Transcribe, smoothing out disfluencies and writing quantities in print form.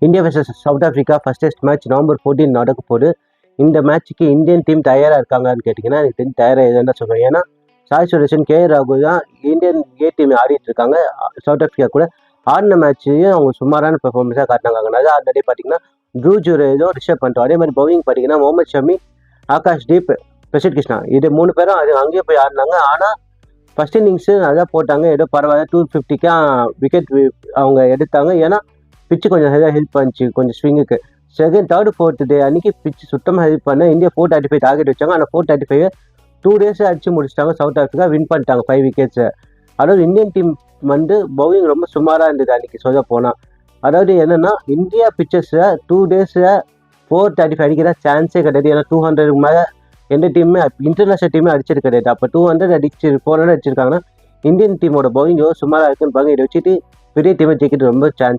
India vs south Africa first test match November 14 நடக்க போகுது. இந்த மேட்ச்சுக்கு இந்தியன் டீம் தயாராக இருக்காங்கன்னு கேட்டிங்கன்னா எனக்கு தெரிஞ்சு தயாராக எதுன்னு சொல்கிறேன். ஏன்னா சாய் சுதர்ஷன், கே ராகுல் தான் இந்தியன் ஏ டீம் ஆடிட்டு இருக்காங்க. சவுத் ஆஃப்ரிக்கா கூட ஆடின மேட்ச்சையும் அவங்க சுமாரான பெர்ஃபார்மன்ஸாக காட்டினாங்க. நல்லா ஆடினே பார்த்தீங்கன்னா ட்ரூ ஜுரேலும், ரிஷப் பண்ட்டோ. அதே மாதிரி பவுலிங் பார்த்தீங்கன்னா முகமது ஷமி, ஆகாஷ் தீப், பிரசித் கிருஷ்ணா இது 3 பேரும் அங்கேயே போய் ஆடினாங்க. ஆனால் ஃபர்ஸ்ட் இன்னிங்ஸு நல்லா போட்டாங்க. ஏதோ பரவாயில்ல 250க்கா விக்கெட் அவங்க எடுத்தாங்க. ஏன்னா பிச்சு கொஞ்சம் ஹெல்ப் பண்ணிச்சு கொஞ்சம் ஸ்விங்குக்கு. செகண்ட், தேர்டு, ஃபோர்த்து டே அன்றைக்கி பிச்சு சுத்தமாக ஹெல்ப் பண்ண இந்தியா 435 டார்கெட் வச்சாங்க. ஆனால் 435 2 days அடிச்சு முடிச்சிட்டாங்க. சவுத் ஆஃப்ரிக்கா வின் பண்ணிட்டாங்க 5 விக்கெட்ஸை. அதாவது இந்தியன் டீம் பவுலிங் ரொம்ப சுமாராக இருந்தது அன்றைக்கி சொல்ல போனால். அதாவது என்னென்னா இந்தியா பிச்சர்ஸை 2 days 435 அடிக்கிற சான்ஸே கிடையாது. ஏன்னா 200 மேலே எந்த டீமுமே இன்டர்நேஷனல் டீமே அடிச்சது கிடையாது. அப்போ 200 அடிச்சு 400 அடிச்சிருக்காங்கன்னா இந்தியன் டீமோட பவுலிங் சுமாராக இருக்குன்னு பாருங்க. இதை வச்சுட்டு பெரிய டீமை ஜெயிக்கிறது ரொம்ப சான்ஸ்